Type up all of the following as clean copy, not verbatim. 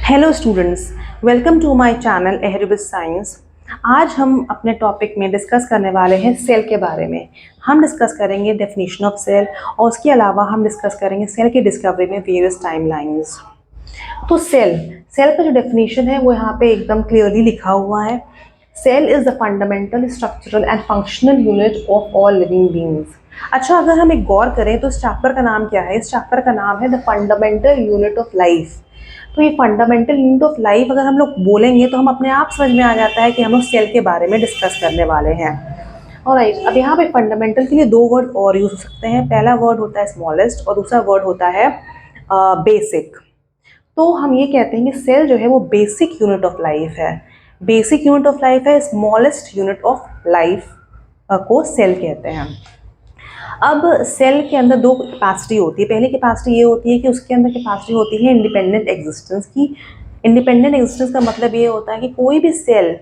Hello students, welcome to my channel एहर with science. आज हम अपने टॉपिक में डिस्कस करने वाले हैं सेल के बारे में। हम डिस्कस करेंगे डेफिनेशन ऑफ सेल और उसके अलावा हम डिस्कस करेंगे सेल की डिस्कवरी में वेरियस टाइमलाइंस। तो सेल का जो डेफिनेशन है वो यहाँ पे एकदम क्लियरली लिखा हुआ है। Cell is the fundamental structural and functional unit of all living beings. अच्छा, अगर हम एक गौर करें तो इस चैप्टर का नाम क्या है? इस चैप्टर का नाम है the fundamental unit of life. तो ये फंडामेंटल यूनिट ऑफ लाइफ अगर हम लोग बोलेंगे तो हम अपने आप समझ में आ जाता है कि हम लोग सेल के बारे में डिस्कस करने वाले हैं। ऑलराइट, अब यहाँ पे फंडामेंटल के लिए दो वर्ड और यूज हो सकते हैं। पहला वर्ड होता है स्मॉलेस्ट और दूसरा वर्ड होता है बेसिक। तो हम ये कहते हैं कि सेल जो है वो बेसिक यूनिट ऑफ लाइफ है। बेसिक यूनिट ऑफ लाइफ है, स्मॉलेस्ट यूनिट ऑफ लाइफ को सेल कहते हैं। अब सेल के अंदर दो कैपेसिटी होती है। पहली कैपेसिटी ये होती है कि उसके अंदर कैपेसिटी होती है इंडिपेंडेंट एग्जिस्टेंस की। इंडिपेंडेंट एग्जिस्टेंस का मतलब ये होता है कि कोई भी सेल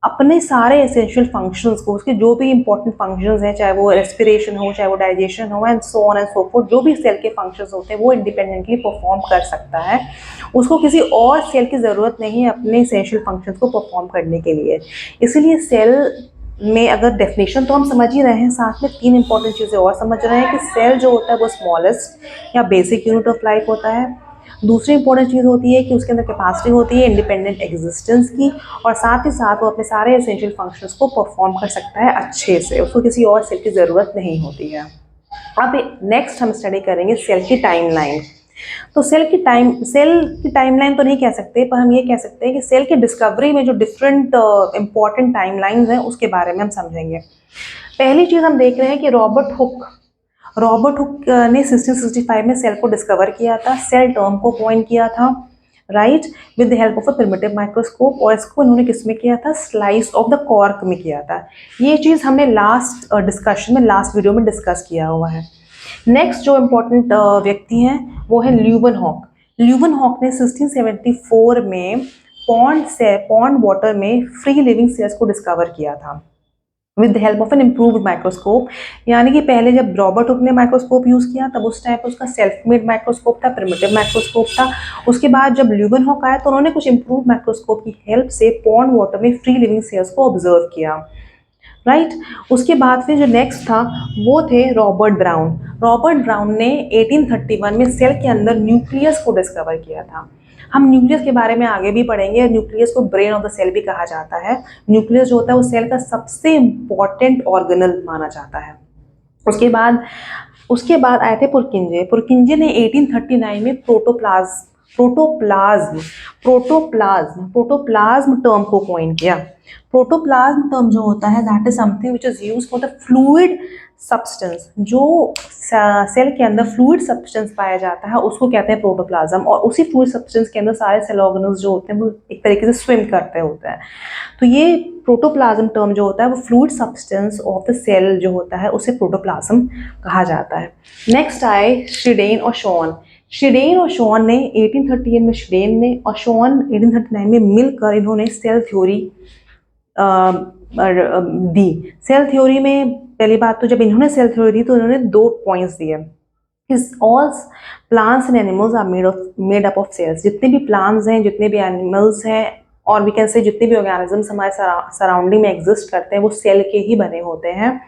अपने सारे एसेंशियल फंक्शंस को, उसके जो भी इंपॉर्टेंट फंक्शंस हैं, चाहे वो रेस्पिरेशन हो, चाहे वो डाइजेशन हो, and so on and so fourth, जो भी सेल के फंक्शंस होते हैं वो इंडिपेंडेंटली परफॉर्म कर सकता है। उसको किसी और सेल की ज़रूरत नहीं है अपने एसेंशियल फंक्शंस को परफॉर्म करने के लिए। इसीलिए सेल में अगर डेफिनेशन तो हम समझ ही रहे हैं, साथ में तीन इंपॉर्टेंट चीज़ें और समझ रहे हैं कि सेल जो होता है वो स्मॉलेस्ट या बेसिक यूनिट ऑफ लाइफ होता है। दूसरी इंपॉर्टेंट चीज़ होती है कि उसके अंदर कैपेसिटी होती है इंडिपेंडेंट एग्जिस्टेंस की, और साथ ही साथ वो अपने सारे एसेंशियल फंक्शंस को परफॉर्म कर सकता है अच्छे से, उसको किसी और सेल की ज़रूरत नहीं होती है। अब नेक्स्ट हम स्टडी करेंगे सेल की टाइमलाइन। तो सेल की टाइमलाइन तो नहीं कह सकते, पर हम ये कह सकते हैं कि सेल की डिस्कवरी में जो डिफरेंट इंपॉर्टेंट टाइमलाइंस हैं उसके बारे में हम समझेंगे। पहली चीज़ हम देख रहे हैं कि रॉबर्ट हुक ने 1665 में सेल को डिस्कवर किया था, सेल टर्म को कॉइन किया था, right, with the help of a primitive microscope. और इसको इन्होंने किसमें किया था? स्लाइस ऑफ द कॉर्क में किया था। ये चीज़ हमने लास्ट वीडियो में डिस्कस किया हुआ है। नेक्स्ट जो इम्पोर्टेंट व्यक्ति हैं वो है ल्यूवन हॉक ने 1674 में पॉन्ड वाटर में फ्री लिविंग सेल्स को डिस्कवर किया था with the help of N improved microscope. यानी कि पहले जब रॉबर्ट हुक ने माइक्रोस्कोप यूज़ किया तब उस टाइम पर उसका सेल्फ मेड माइक्रोस्कोप था, प्रिमिटिव माइक्रोस्कोप था। उसके बाद जब ल्यूवन हॉक आया तो उन्होंने कुछ इम्प्रूव माइक्रोस्कोप की हेल्प से पॉन्ड वाटर में फ्री लिविंग सेल्स को ऑब्जर्व किया, राइट। उसके बाद फिर जो नेक्स्ट था वो थे रॉबर्ट ब्राउन ने 1831 में सेल के अंदर न्यूक्लियस को डिस्कवर किया था। हम न्यूक्लियस के बारे में आगे भी पढ़ेंगे। न्यूक्लियस को ब्रेन ऑफ द सेल भी कहा जाता है। न्यूक्लियस जो होता है वो सेल का सबसे इम्पॉर्टेंट ऑर्गेनल माना जाता है। उसके बाद आए थे पुरकिंजे ने 1839 में प्रोटोप्लाज्म टर्म को कॉइन किया। प्रोटोप्लाज्म टर्म जो होता है that is something which is used for the fluid substance. जो सेल के अंदर फ्लूइड सब्सटेंस पाया जाता है उसको कहते हैं प्रोटोप्लाज्म, और उसी फ्लूइड सब्सटेंस के अंदर सारे सेल ऑर्गेनल्स जो होते हैं वो एक तरीके से स्विम करते होते हैं। तो ये प्रोटोप्लाज्म टर्म जो होता है वो fluid substance of the cell जो होता है उसे प्रोटोप्लाज्म कहा जाता है। नेक्स्ट आए श्रीडेन और शॉन ने 1838 में श्रीडेन ने और शॉन 1839 में मिलकर इन्होंने सेल थ्योरी दी। सेल थ्योरी में पहली बात तो जब इन्होंने सेल थ्योरी दी तो इन्होंने दो पॉइंट्स दिए। All plants and animals are made up of cells. जितने भी प्लांट्स हैं, जितने भी एनिमल्स हैं, और वी कैन से जितने भी ऑर्गेनिजम्स हमारे सराउंडिंग में एग्जिस्ट करते हैं वो सेल के ही बने होते हैं।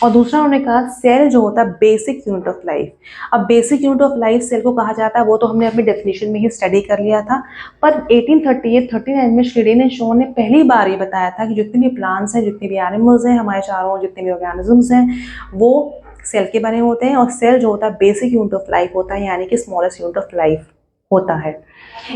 और दूसरा उन्होंने कहा सेल जो होता है बेसिक यूनिट ऑफ लाइफ। अब basic unit of life cell को कहा जाता है वो तो हमने अपनी डेफिनेशन में ही स्टडी कर लिया था, पर 1838-39 में श्रीडेन एंड शॉन ने पहली बार ये बताया था कि जितने भी प्लांट्स हैं, जितने भी एनिमल्स हैं, हमारे चारों जितने भी ऑर्गेनिजम्स हैं वो सेल के बने होते हैं। और सेल जो होता है बेसिक यूनिट ऑफ लाइफ होता है, यानी कि स्मॉलेस्ट यूनिट ऑफ लाइफ होता है।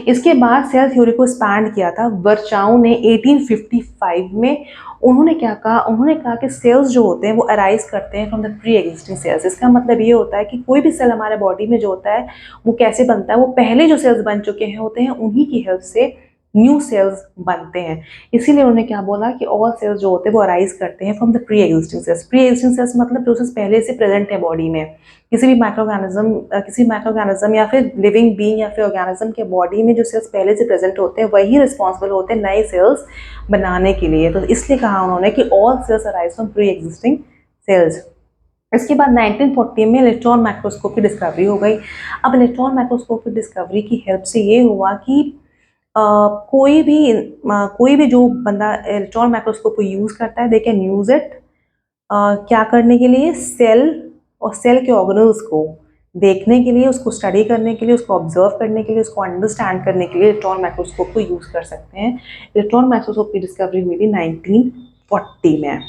इसके बाद सेल थ्योरी को एक्सपैंड किया था वर्चाउ ने 1855 में। उन्होंने कहा कि सेल्स जो होते हैं वो अराइज करते हैं from the pre existing sales. इसका मतलब ये होता है कि कोई भी सेल हमारे बॉडी में जो होता है वो कैसे बनता है, वो पहले जो सेल्स बन चुके हैं होते हैं उन्हीं की हेल्प से न्यू सेल्स बनते हैं। इसीलिए उन्होंने क्या बोला कि ऑल सेल्स जो होते हैं वो अराइज करते हैं from the pre existing sales मतलब जो सेल्स पहले से प्रेजेंट है बॉडी में। किसी माइक्रोऑर्गेनिज्म या फिर लिविंग बीइंग या फिर ऑर्गेनिज्म के बॉडी में जो सेल्स पहले से प्रेजेंट होते हैं वही रिस्पॉन्सिबल होते हैं नए सेल्स बनाने के लिए। तो इसलिए कहा उन्होंने कि all cells arise from pre existing cells. इसके बाद 1940 में इलेक्ट्रॉन माइक्रोस्कोप की डिस्कवरी हो गई। अब इलेक्ट्रॉन माइक्रोस्कोप की डिस्कवरी की हेल्प से ये हुआ कि कोई भी जो बंदा इलेक्ट्रॉन माइक्रोस्कोप को यूज़ करता है, दे कैन यूज़ इट क्या करने के लिए, सेल और सेल के ऑर्गेनल्स को देखने के लिए, उसको स्टडी करने के लिए, उसको ऑब्जर्व करने के लिए, उसको अंडरस्टैंड करने के लिए इलेक्ट्रॉन माइक्रोस्कोप को यूज़ कर सकते हैं। इलेक्ट्रॉन माइक्रोस्कोप की डिस्कवरी हुई थी 1940 में।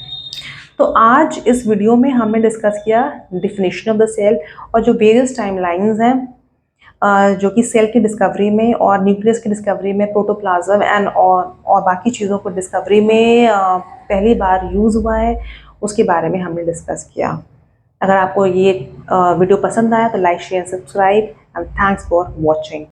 तो आज इस वीडियो में हमने डिस्कस किया डिफिनेशन ऑफ द सेल और जो वेरियस टाइमलाइंस हैं जो कि सेल की डिस्कवरी में और न्यूक्लियस की डिस्कवरी में, प्रोटोप्लाज्म एंड और बाकी चीज़ों को डिस्कवरी में पहली बार यूज़ हुआ है, उसके बारे में हमने डिस्कस किया। अगर आपको ये वीडियो पसंद आया तो like share subscribe and thanks for watching.